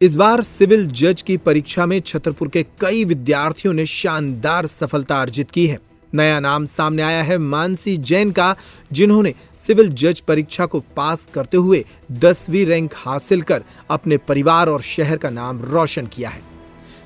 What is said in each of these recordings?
इस बार सिविल जज की परीक्षा में छतरपुर के कई विद्यार्थियों ने शानदार सफलता अर्जित की है। नया नाम सामने आया है मानसी जैन का, जिन्होंने सिविल जज परीक्षा को पास करते हुए 10वीं रैंक हासिल कर अपने परिवार और शहर का नाम रोशन किया है।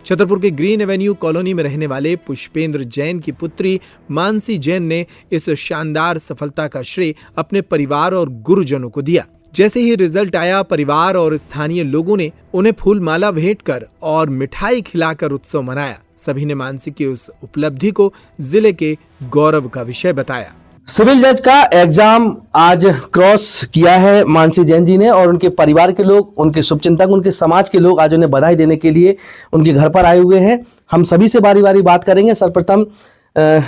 छतरपुर के ग्रीन एवेन्यू कॉलोनी में रहने वाले पुष्पेंद्र जैन की पुत्री मानसी जैन ने इस शानदार सफलता का श्रेय अपने परिवार और गुरुजनों को दिया। जैसे ही रिजल्ट आया, परिवार और स्थानीय लोगों ने उन्हें फूलमाला भेंट कर और मिठाई खिलाकर उत्सव मनाया। सभी ने मानसी की उस उपलब्धि को जिले के गौरव का विषय बताया। सिविल जज का एग्जाम आज क्रॉस किया है मानसी जैन जी ने, और उनके परिवार के लोग, उनके शुभचिंतक, उनके समाज के लोग आज उन्हें बधाई देने के लिए उनके घर पर आए हुए हैं। हम सभी से बारी बारी बात करेंगे। सर्वप्रथम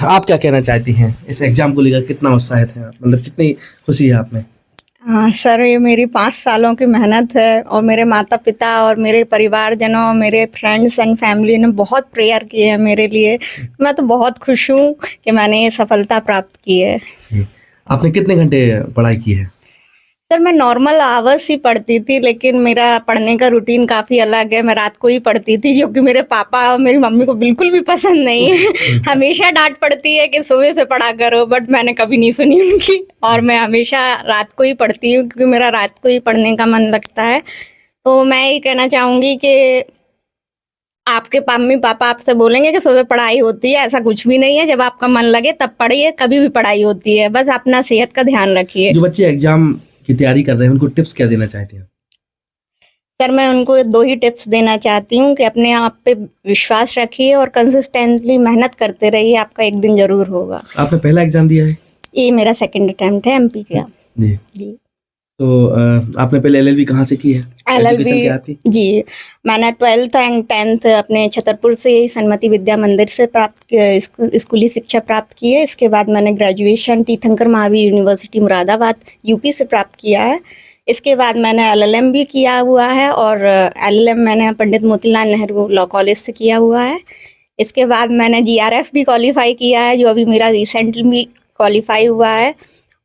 आप क्या कहना चाहती हैं इस एग्जाम को लेकर? कितना उत्साहित हैं आप, मतलब कितनी खुशी है आप में? हाँ सर, ये मेरी 5 सालों की मेहनत है और मेरे माता पिता और मेरे परिवारजनों, मेरे फ्रेंड्स एंड फैमिली ने बहुत प्रेयर की है मेरे लिए। मैं तो बहुत खुश हूँ कि मैंने ये सफलता प्राप्त की है। आपने कितने घंटे पढ़ाई की है? सर, मैं नॉर्मल आवर्स ही पढ़ती थी, लेकिन मेरा पढ़ने का रूटीन काफ़ी अलग है। मैं रात को ही पढ़ती थी, जो कि मेरे पापा और मेरी मम्मी को बिल्कुल भी पसंद नहीं है। हमेशा डांट पड़ती है कि सुबह से पढ़ा करो, बट मैंने कभी नहीं सुनी उनकी, और मैं हमेशा रात को ही पढ़ती हूँ क्योंकि मेरा रात को ही पढ़ने का मन लगता है। तो मैं ये कहना चाहूँगी कि आपके मम्मी पापा आपसे बोलेंगे कि सुबह पढ़ाई होती है, ऐसा कुछ भी नहीं है। जब आपका मन लगे तब पढ़िए, कभी भी पढ़ाई होती है। बस अपना सेहत का ध्यान रखिए। जो बच्चे एग्जाम की तैयारी कर रहे हैं उनको टिप्स क्या देना चाहती हैं? सर, मैं उनको 2 ही टिप्स देना चाहती हूँ कि अपने आप पे विश्वास रखिए और कंसिस्टेंटली मेहनत करते रहिए, आपका एक दिन जरूर होगा। आपने पहला एग्जाम दिया है? ये मेरा सेकंड अटेम्प्ट है एमपी का। जी। तो आपने पहले एलएलबी कहाँ से की है? एलएलबी जी, मैंने 12th एंड 10th अपने छतरपुर से ही सन्मति विद्या मंदिर से स्कूली शिक्षा प्राप्त की है। इसके बाद मैंने ग्रेजुएशन तीर्थंकर महावीर यूनिवर्सिटी मुरादाबाद यूपी से प्राप्त किया है। इसके बाद मैंने एलएलएम भी किया हुआ है, और एलएलएम मैंने पंडित मोतीलाल नेहरू लॉ कॉलेज से किया हुआ है। इसके बाद मैंने जीआरएफ भी क्वालिफाई किया है, जो अभी मेरा रिसेंटली क्वालिफाई हुआ है।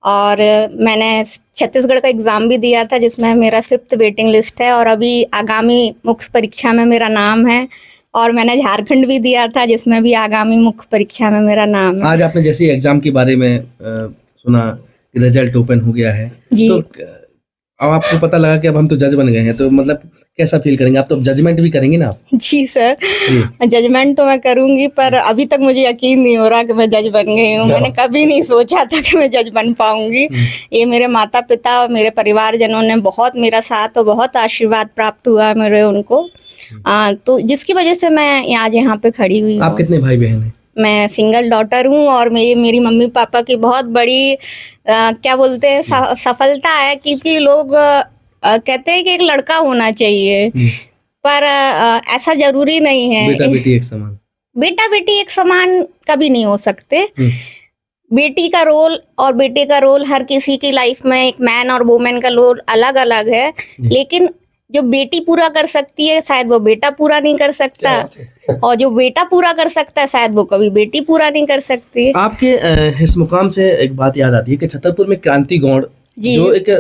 और मैंने छत्तीसगढ़ का एग्ज़ाम भी दिया था, जिसमें मेरा 5th वेटिंग लिस्ट है, और अभी आगामी मुख्य परीक्षा में मेरा नाम है। और मैंने झारखंड भी दिया था, जिसमें भी आगामी मुख्य परीक्षा में मेरा नाम है। आज आपने जैसे एग्जाम के बारे में सुना कि रिजल्ट ओपन हो गया है जी, तो अब आपको पता लगा कि अब हम तो जज बन गए हैं, तो मतलब कैसा फील करेंगे आप? तो जजमेंट भी करेंगे ना आप? जी सर, जजमेंट तो मैं करूंगी, पर अभी तक मुझे यकीन नहीं हो रहा कि मैं जज बन गई हूँ। मैंने कभी नहीं सोचा था कि मैं जज बन पाऊंगी। ये मेरे माता पिता और मेरे परिवारजनों ने बहुत मेरा साथ और बहुत आशीर्वाद प्राप्त हुआ मेरे उनको, तो जिसकी वजह से मैं आज यहाँ पे खड़ी हुई हूँ। आप कितने भाई बहन हैं? मैं सिंगल डॉटर हूँ, और मेरी मम्मी पापा की बहुत बड़ी क्या बोलते हैं सफलता है, क्योंकि लोग कहते हैं कि एक लड़का होना चाहिए, पर ऐसा जरूरी नहीं है। बेटा बेटी एक समान, बेटा बेटी एक समान कभी नहीं हो सकते। बेटी का रोल और बेटे का रोल हर किसी की लाइफ में, एक मैन और वुमेन का रोल अलग अलग है, लेकिन जो बेटी पूरा कर सकती है शायद वो बेटा पूरा नहीं कर सकता, और जो बेटा पूरा कर सकता है शायद वो कभी बेटी पूरा नहीं कर सकती। आपके इस मुकाम से एक बात याद आती है कि छतरपुर में क्रांति गौड़, जो एक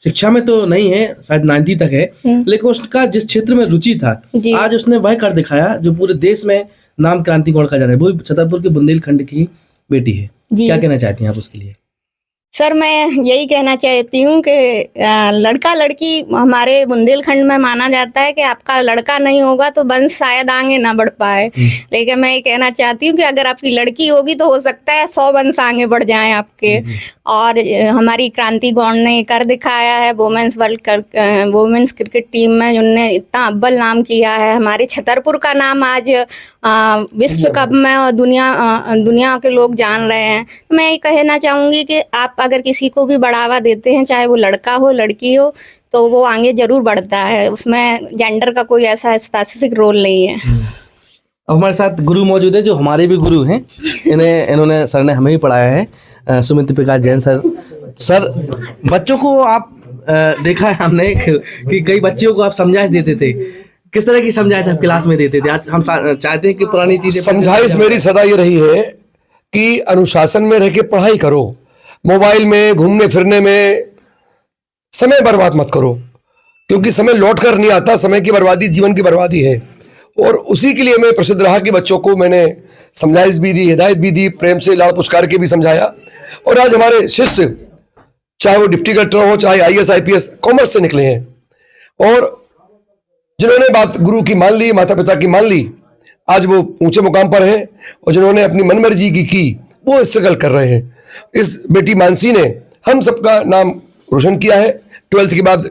शिक्षा में तो नहीं है, शायद 9वीं तक है, लेकिन उसका जिस क्षेत्र में रुचि था, आज उसने वह कर दिखाया जो पूरे देश में नाम क्रांति गौड़ का जाना है। वो छतरपुर के बुंदेलखंड की बेटी है। क्या कहना चाहती हैं आप उसके लिए? सर, मैं यही कहना चाहती हूँ कि लड़का लड़की हमारे बुंदेलखंड में माना जाता है कि आपका लड़का नहीं होगा तो वंश शायद आगे ना बढ़ पाए, लेकिन मैं ये कहना चाहती हूँ कि अगर आपकी लड़की होगी तो हो सकता है 100 वंश आगे बढ़ जाएं आपके। और हमारी क्रांति गौड़ ने कर दिखाया है वुमेन्स वुमेन्स क्रिकेट टीम में, जिनने इतना अव्वल नाम किया है। हमारे छतरपुर का नाम आज विश्व कप में और दुनिया के लोग जान रहे हैं। तो मैं ये कहना चाहूँगी कि आप अगर किसी को भी बढ़ावा देते हैं, चाहे वो लड़का हो लड़की हो, तो वो आगे जरूर बढ़ता है। उसमें जेंडर का कोई ऐसा स्पेसिफिक रोल नहीं है। अब हमारे साथ गुरु मौजूद है, जो हमारे भी गुरु हैं। इन्होंने सर ने हमें ही पढ़ाया है, सुमित प्रकाश जैन सर। सर, बच्चों को आप देखा है हमने कि कई बच्चों को आप समझाइश देते थे, किस तरह की समझाइश आप क्लास में देते थे? आज हम चाहते हैं कि पुरानी चीजें। समझाइश मेरी सदा ये रही है कि अनुशासन में रह के पढ़ाई करो, मोबाइल में घूमने फिरने में समय बर्बाद मत करो। क्योंकि समय लौट कर नहीं आता, समय की बर्बादी जीवन की बर्बादी है। और उसी के लिए मैं प्रसिद्ध रहा कि बच्चों को मैंने समझाइश भी दी, हिदायत भी दी, प्रेम से लाड़ पुचकार के भी समझाया। और आज हमारे शिष्य चाहे वो डिप्टी कलेक्टर हो, चाहे IAS IPS कॉमर्स से निकले हैं, और जिन्होंने बात गुरु की मान ली, माता पिता की मान ली, आज वो ऊंचे मुकाम पर हैं। और जिन्होंने अपनी मनमर्जी की वो स्ट्रगल कर रहे हैं। इस बेटी मानसी ने हम सबका नाम रोशन किया है। 12th के बाद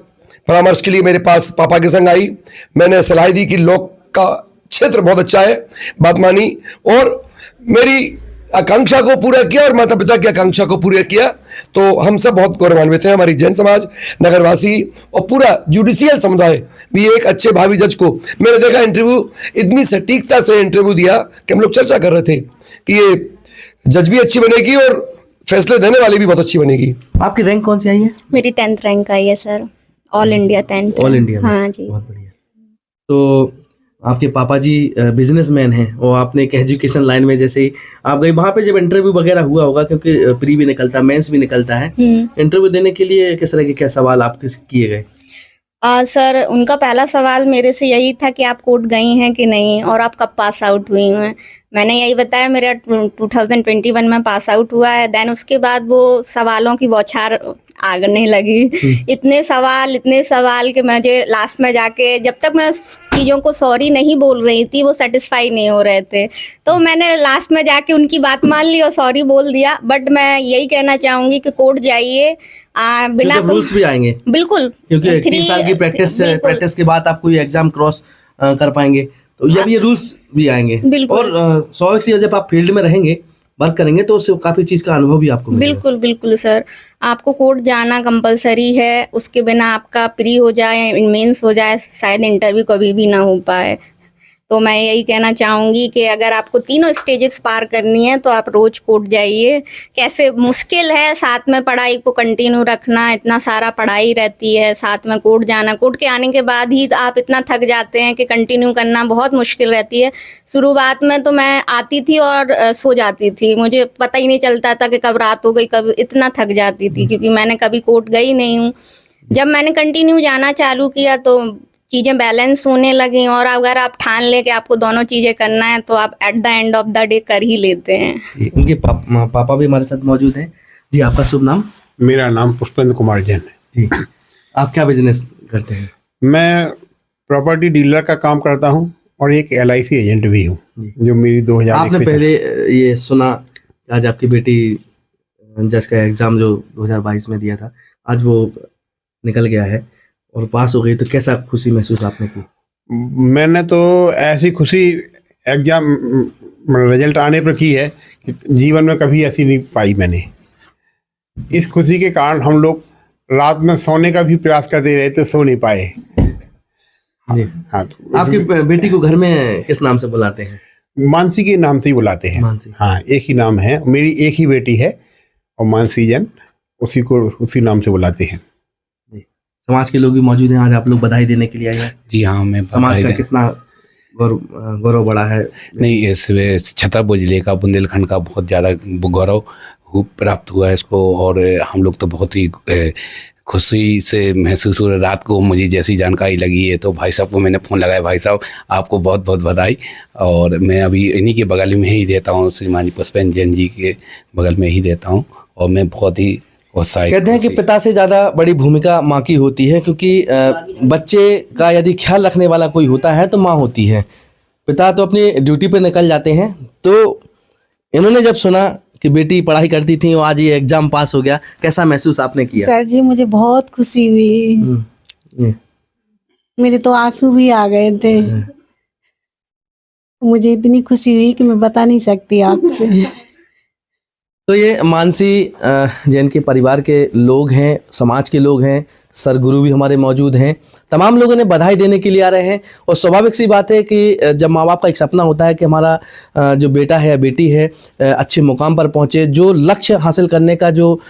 परामर्श के लिए मेरे पास पापा के संग आई। मैंने सलाह दी कि लोक का क्षेत्र बहुत अच्छा है, बात मानी और मेरी आकांक्षा को पूरा किया और माता पिता की आकांक्षा को पूरा किया। तो हम सब बहुत गौरवान्वित हैं, हमारी जैन समाज, नगरवासी और पूरा जुडिशियल समुदाय भी एक अच्छे भावी जज को। मैंने देखा इंटरव्यू इतनी सटीकता से इंटरव्यू दिया कि हम लोग चर्चा कर रहे थे कि ये जज भी अच्छी बनेगी और फैसले देने वाली भी बहुत अच्छी बनेगी। आपकी रैंक कौन सी आई है? मेरी 10th रैंक आई है sir, all India 10th। All India में? हाँ जी। बहुत बढ़िया। तो आपके पापा जी बिजनेसमैन हैं और आपने एक एजुकेशन लाइन में जैसे ही आप गई, वहाँ पे जब इंटरव्यू वगैरह हुआ होगा, क्योंकि प्री भी निकलता है, मेंस भी निकलता है, इंटरव्यू देने के लिए किस तरह के क्या सवाल आपके किए गए? सर उनका पहला सवाल मेरे से यही था कि आप कोर्ट गई हैं कि नहीं और आप कब पास आउट हुई हैं। मैंने यही बताया मेरा 2021 में पास आउट हुआ है। देन उसके बाद वो सवालों की बौछार आगने लगी। इतने सवाल कि मुझे लास्ट में जाके, जब तक मैं चीज़ों को सॉरी नहीं बोल रही थी वो सेटिस्फाई नहीं हो रहे थे, तो मैंने लास्ट में जाके उनकी बात मान ली और सॉरी बोल दिया। बट मैं यही कहना चाहूँगी कि कोर्ट जाइए बिना रूल्स भी आएंगे बिल्कुल, क्योंकि 3 साल की प्रैक्टिस के बाद आप कोई एग्जाम क्रॉस कर पाएंगे, तो जब ये रूल्स भी आएंगे और स्वाभाविक सी जब आप फील्ड में रहेंगे, वर्क करेंगे, तो उससे काफी चीज का अनुभव भी आपको मिलेगा। बिल्कुल सर, आपको कोर्ट जाना कंपलसरी है। उसके बिना आपका प्री हो जाए, मेंस हो जाए, शायद इंटरव्यू कभी भी ना हो पाए। तो मैं यही कहना चाहूँगी कि अगर आपको तीनों स्टेजेस पार करनी है तो आप रोज कोर्ट जाइए। कैसे मुश्किल है साथ में पढ़ाई को कंटिन्यू रखना, इतना सारा पढ़ाई रहती है, साथ में कोर्ट जाना। कोर्ट के आने के बाद ही आप इतना थक जाते हैं कि कंटिन्यू करना बहुत मुश्किल रहती है। शुरुआत में तो मैं आती थी और सो जाती थी, मुझे पता ही नहीं चलता था कि कब रात हो गई, कब इतना थक जाती थी, क्योंकि मैंने कभी कोर्ट गई नहीं हूँ। जब मैंने कंटिन्यू जाना चालू किया तो चीज़ें बैलेंस होने लगी, और अगर आप ठान ले कि आपको दोनों चीज़ें करना है तो आप at the end of the day कर ही लेते हैं। उनके पापा भी हमारे साथ मौजूद हैं। जी, आपका शुभ नाम? मेरा नाम पुष्पेंद्र कुमार जैन है। जी, आप क्या बिजनेस करते हैं? मैं प्रॉपर्टी डीलर का काम करता हूं और एक LIC एजेंट भी हूं, जो मेरी 2001 आपने पहले ये सुना आज आपकी बेटी जज का एग्जाम जो 2022 में दिया था, आज वो निकल गया है और पास हो गई, तो कैसा खुशी महसूस आपने की? मैंने तो ऐसी खुशी एग्जाम रिजल्ट आने पर की है कि जीवन में कभी ऐसी नहीं पाई मैंने। इस खुशी के कारण हम लोग रात में सोने का भी प्रयास करते रहे तो सो नहीं पाए। हाँ, तो आपकी बेटी को घर में किस नाम से बुलाते हैं? मानसी के नाम से ही बुलाते हैं। मानसी। हाँ, एक ही नाम है, मेरी एक ही बेटी है और मानसी जैन, उसी नाम से बुलाते हैं। समाज के लोग भी मौजूद हैं, आज आप लोग बधाई देने के लिए आए हैं। जी हाँ, मैं समाज का कितना गौरव बढ़ा है? नहीं, इस छतरपुर जिले का, बुंदेलखंड का बहुत ज़्यादा गौरव प्राप्त हुआ है इसको, और हम लोग तो बहुत ही खुशी से महसूस हो रहा है। रात को मुझे जैसी जानकारी लगी है तो भाई साहब को मैंने फ़ोन लगाया, भाई साहब आपको बहुत बहुत बधाई। और मैं अभी इन्हीं के बगल में ही रहता हूँ, श्रीमान पुष्पेंद्र जैन जी के बगल में ही रहता हूँ, और मैं बहुत ही कहते हैं कि पिता से ज़्यादा बड़ी भूमिका माँ की होती है, क्योंकि बच्चे का यदि ख्याल रखने वाला कोई होता है तो माँ होती है। पिता तो अपनी ड्यूटी पे निकल जाते हैं, तो इन्होंने जब सुना कि बेटी पढ़ाई करती थी और आज ये एग्जाम पास हो गया, कैसा महसूस आपने किया? सर जी, मुझे बहुत खुशी हुई, मेरे तो आंसू भी आ गए थे। मुझे इतनी खुशी हुई कि मैं बता नहीं सकती आपसे। तो ये मानसी जैन के परिवार के लोग हैं, समाज के लोग हैं, सरगुरु भी हमारे मौजूद हैं, तमाम लोगों ने बधाई देने के लिए आ रहे हैं। और स्वाभाविक सी बात है कि जब माँ बाप का एक सपना होता है कि हमारा जो बेटा है या बेटी है अच्छे मुकाम पर पहुँचे, जो लक्ष्य हासिल करने का जो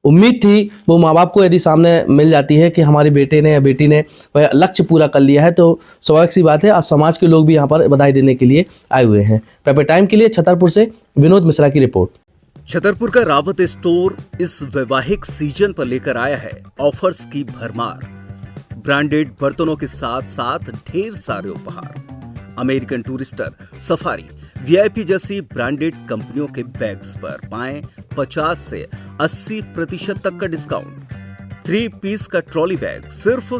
उम्मीद थी वो माँ बाप को यदि सामने मिल जाती है कि हमारे बेटे ने या बेटी ने वह लक्ष्य पूरा कर लिया है, तो स्वाभाविक सी बात है और समाज के लोग भी यहाँ पर बधाई देने के लिए आए हुए हैं। पेपर टाइम के लिए छतरपुर से विनोद मिश्रा की रिपोर्ट। छतरपुर का रावत स्टोर इस वैवाहिक सीजन पर लेकर आया है ऑफर्स की भरमार। ब्रांडेड बर्तनों के साथ साथ ढेर सारे उपहार, अमेरिकन टूरिस्टर, सफारी, वीआईपी जैसी ब्रांडेड कंपनियों के बैग्स पर पाएं 50 से 80% तक का डिस्काउंट। 3 पीस का ट्रॉली बैग सिर्फ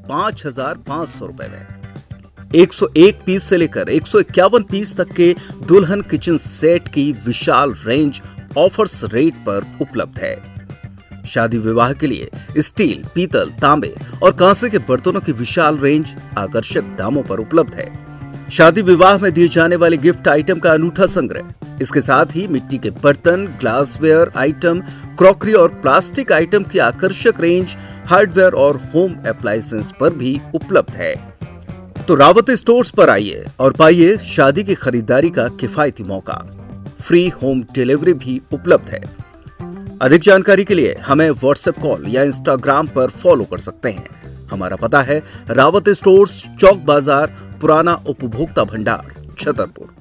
5,500 रुपए में। 101 पीस से लेकर 151 पीस तक के दुल्हन किचन सेट की विशाल रेंज ऑफर्स रेट पर उपलब्ध है। शादी विवाह के लिए स्टील, पीतल, तांबे और कांसे के बर्तनों की विशाल रेंज आकर्षक दामों पर उपलब्ध है। शादी विवाह में दिए जाने वाले गिफ्ट आइटम का अनूठा संग्रह, इसके साथ ही मिट्टी के बर्तन, ग्लासवेयर आइटम, क्रॉकरी और प्लास्टिक आइटम की आकर्षक रेंज हार्डवेयर और होम अप्लायंसेस पर भी उपलब्ध है। तो रावत स्टोर्स पर आइए और पाइए शादी की खरीदारी का किफायती मौका। फ्री होम डिलीवरी भी उपलब्ध है। अधिक जानकारी के लिए हमें व्हाट्सएप कॉल या इंस्टाग्राम पर फॉलो कर सकते हैं। हमारा पता है रावत स्टोर्स, चौक बाजार, पुराना उपभोक्ता भंडार, छतरपुर।